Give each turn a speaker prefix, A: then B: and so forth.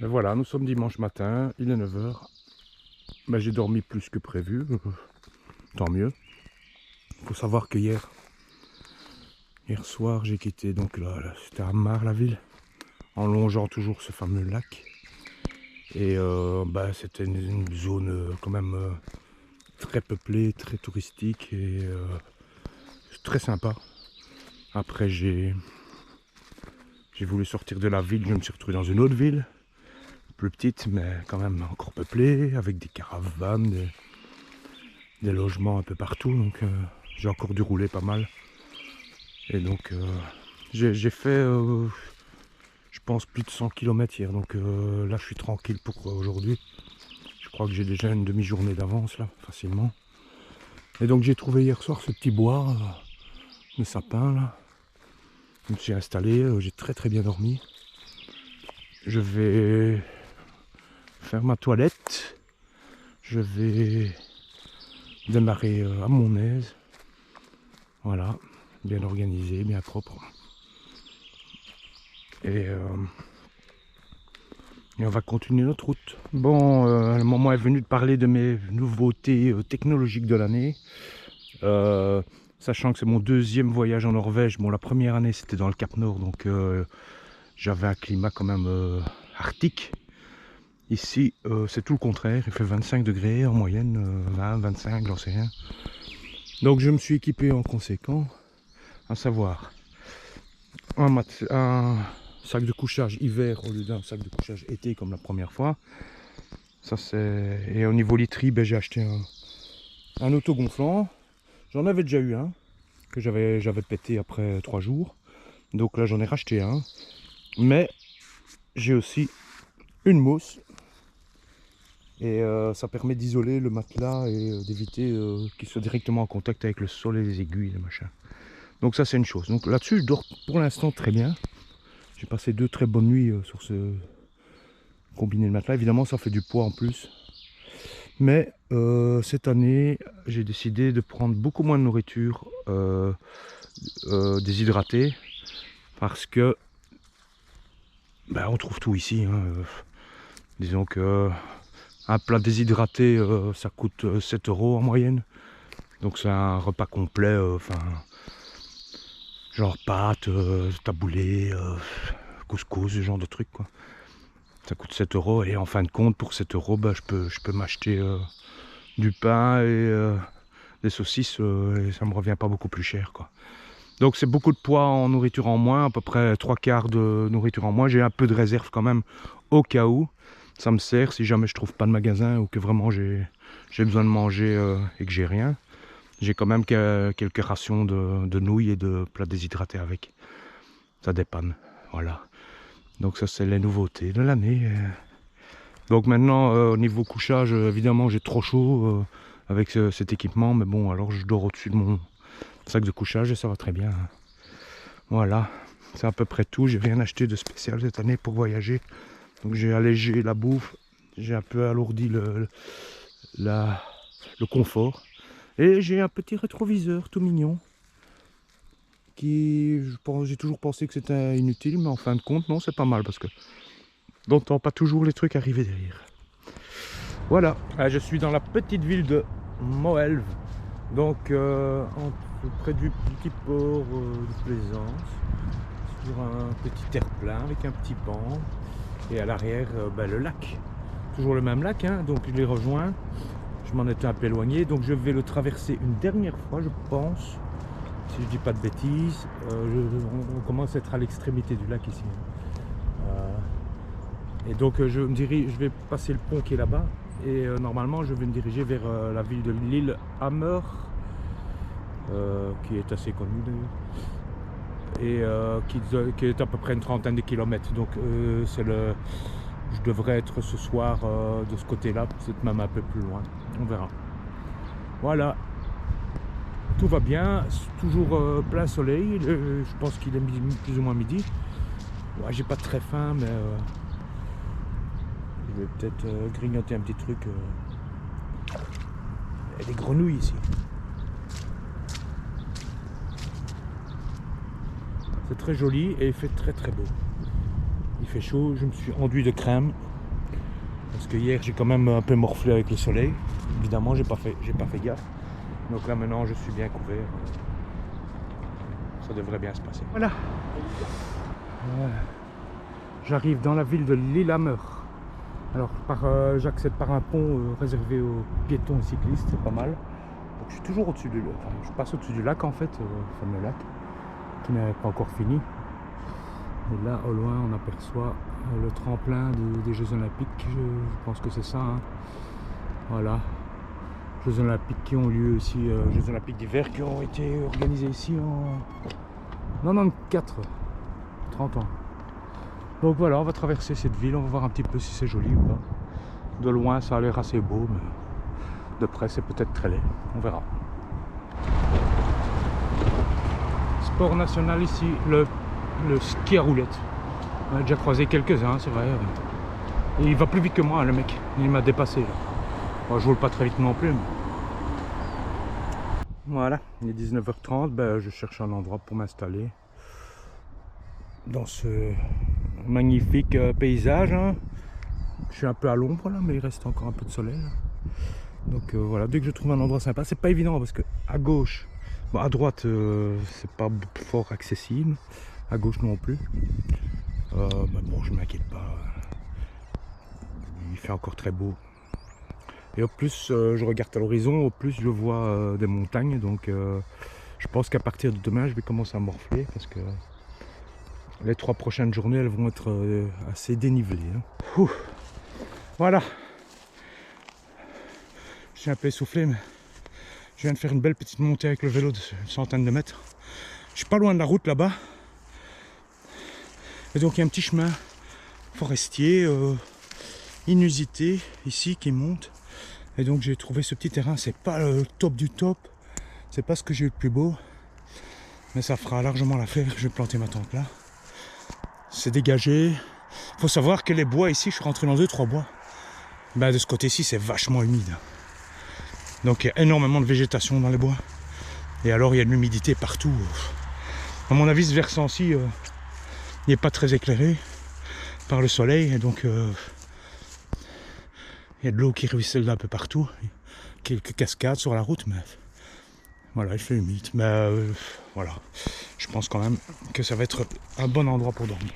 A: Et voilà, nous sommes dimanche matin, il est 9 h. Ben, j'ai dormi plus que prévu, tant mieux. Il faut savoir que hier soir, j'ai quitté donc là, c'était à Mar, la ville, en longeant toujours ce fameux lac. Et c'était une zone quand même très peuplée, très touristique et très sympa. Après, j'ai voulu sortir de la ville, je me suis retrouvé dans une autre ville, plus petite, mais quand même encore peuplée, avec des caravanes, des logements un peu partout. Donc j'ai encore dû rouler pas mal. Et donc j'ai fait, je pense, plus de 100 km hier. Donc là, je suis tranquille pour aujourd'hui. Je crois que j'ai déjà une demi-journée d'avance là, facilement. Et donc j'ai trouvé hier soir ce petit bois de sapin là. Je me suis installé, j'ai très bien dormi. Je vais faire ma toilette. Je vais démarrer à mon aise. Voilà, bien organisé, bien propre. Et on va continuer notre route. Bon, le moment est venu de parler de mes nouveautés technologiques de l'année. Sachant que c'est mon deuxième voyage en Norvège. Bon, la première année c'était dans le Cap Nord, donc j'avais un climat quand même arctique. Ici c'est tout le contraire, il fait 25 degrés en moyenne, 20, 25, j'en sais rien. Donc je me suis équipé en conséquent, à savoir un sac de couchage hiver au lieu d'un sac de couchage été comme la première fois. Ça c'est. Et au niveau literie, j'ai acheté un autogonflant. J'en avais déjà eu un que j'avais pété après 3 jours. Donc là j'en ai racheté un. Mais j'ai aussi une mousse. Et ça permet d'isoler le matelas et d'éviter qu'il soit directement en contact avec le sol et les aiguilles, les machins. Donc ça c'est une chose. Donc là-dessus je dors pour l'instant très bien. J'ai passé 2 très bonnes nuits sur ce combiné de matelas. Évidemment ça fait du poids en plus. Mais cette année j'ai décidé de prendre beaucoup moins de nourriture déshydratée. Parce que on trouve tout ici. Disons que un plat déshydraté ça coûte 7 € en moyenne. Donc c'est un repas complet, genre pâtes, taboulé, couscous, ce genre de trucs quoi. Ça coûte 7 € et en fin de compte pour 7 €, je peux m'acheter du pain et des saucisses et ça me revient pas beaucoup plus cher quoi. Donc c'est beaucoup de poids en nourriture en moins, à peu près 3/4 de nourriture en moins. J'ai un peu de réserve quand même au cas où. Ça me sert si jamais je trouve pas de magasin ou que vraiment j'ai besoin de manger et que j'ai rien. J'ai quand même quelques rations de nouilles et de plats déshydratés avec. Ça dépanne, voilà. Donc ça c'est les nouveautés de l'année. Donc maintenant au niveau couchage, évidemment j'ai trop chaud avec cet équipement. Mais bon, alors je dors au-dessus de mon sac de couchage et ça va très bien. Voilà, c'est à peu près tout. J'ai rien acheté de spécial cette année pour voyager. Donc j'ai allégé la bouffe, j'ai un peu alourdi le confort. Et j'ai un petit rétroviseur tout mignon. J'ai toujours pensé que c'était inutile, mais en fin de compte, non, c'est pas mal parce que on n'entend pas toujours les trucs arriver derrière. Voilà, je suis dans la petite ville de Moelv, donc près du petit port de Plaisance, sur un petit terre-plein avec un petit banc. Et à l'arrière, le lac. Toujours le même lac, donc je l'ai rejoint. Je m'en étais un peu éloigné, donc je vais le traverser une dernière fois, je pense. Si je dis pas de bêtises, on commence à être à l'extrémité du lac ici. Et donc je vais passer le pont qui est là-bas. Et normalement, je vais me diriger vers la ville de Lillehammer, qui est assez connue d'ailleurs. Et qui est à peu près une trentaine de kilomètres. Donc je devrais être ce soir de ce côté-là, peut-être même un peu plus loin. On verra. Voilà. Tout va bien, toujours plein soleil. Je pense qu'il est plus ou moins midi. Ouais, j'ai pas très faim, mais je vais peut-être grignoter un petit truc. Il y a des grenouilles ici. C'est très joli et il fait très beau. Il fait chaud, je me suis enduit de crème que hier j'ai quand même un peu morflé avec le soleil. Évidemment, j'ai pas fait gaffe. Donc là maintenant, je suis bien couvert. Ça devrait bien se passer. Voilà. J'arrive dans la ville de Lillehammer. Alors j'accède par un pont réservé aux piétons et cyclistes, c'est pas mal. Donc je suis toujours au-dessus du lac, enfin, je passe au-dessus du lac en fait, le fameux lac, qui n'est pas encore fini. Et là au loin on aperçoit le tremplin des Jeux Olympiques, je pense que c'est ça. Hein. Voilà. Jeux Olympiques qui ont lieu ici, Jeux Olympiques d'hiver qui ont été organisés ici en 94, 30 ans. Donc voilà, on va traverser cette ville, on va voir un petit peu si c'est joli ou pas. De loin ça a l'air assez beau, mais de près c'est peut-être très laid, on verra. Sport national ici, le ski à roulettes. On a déjà croisé quelques-uns, c'est vrai. Et il va plus vite que moi, le mec, il m'a dépassé. Là. Bon, je roule pas très vite non plus. Mais... Voilà, il est 19h30, ben, je cherche un endroit pour m'installer dans ce magnifique paysage. Hein. Je suis un peu à l'ombre là, mais il reste encore un peu de soleil. Là. Donc voilà, dès que je trouve un endroit sympa, c'est pas évident parce que à gauche, bon, à droite, c'est pas fort accessible, à gauche non plus. Bah bon, je m'inquiète pas. Il fait encore très beau. Et au plus je regarde à l'horizon, au plus je vois des montagnes. Donc je pense qu'à partir de demain, je vais commencer à morfler parce que les 3 prochaines journées, elles vont être assez dénivelées. Hein. Voilà. Je suis un peu essoufflé, mais je viens de faire une belle petite montée avec le vélo de une centaine de mètres. Je suis pas loin de la route là-bas. Et donc il y a un petit chemin forestier inusité ici qui monte. Et donc j'ai trouvé ce petit terrain. C'est pas le top du top. C'est pas ce que j'ai eu de plus beau. Mais ça fera largement l'affaire. Je vais planter ma tente là. C'est dégagé. Il faut savoir que les bois ici, je suis rentré dans 2-3 bois. Ben, de ce côté-ci, c'est vachement humide. Donc il y a énormément de végétation dans les bois. Et alors il y a de l'humidité partout. À mon avis, ce versant-ci, il n'est pas très éclairé par le soleil. Et donc il y a de l'eau qui ruisselle d'un peu partout. Quelques cascades sur la route, mais voilà, il fait humide. Mais voilà, je pense quand même que ça va être un bon endroit pour dormir.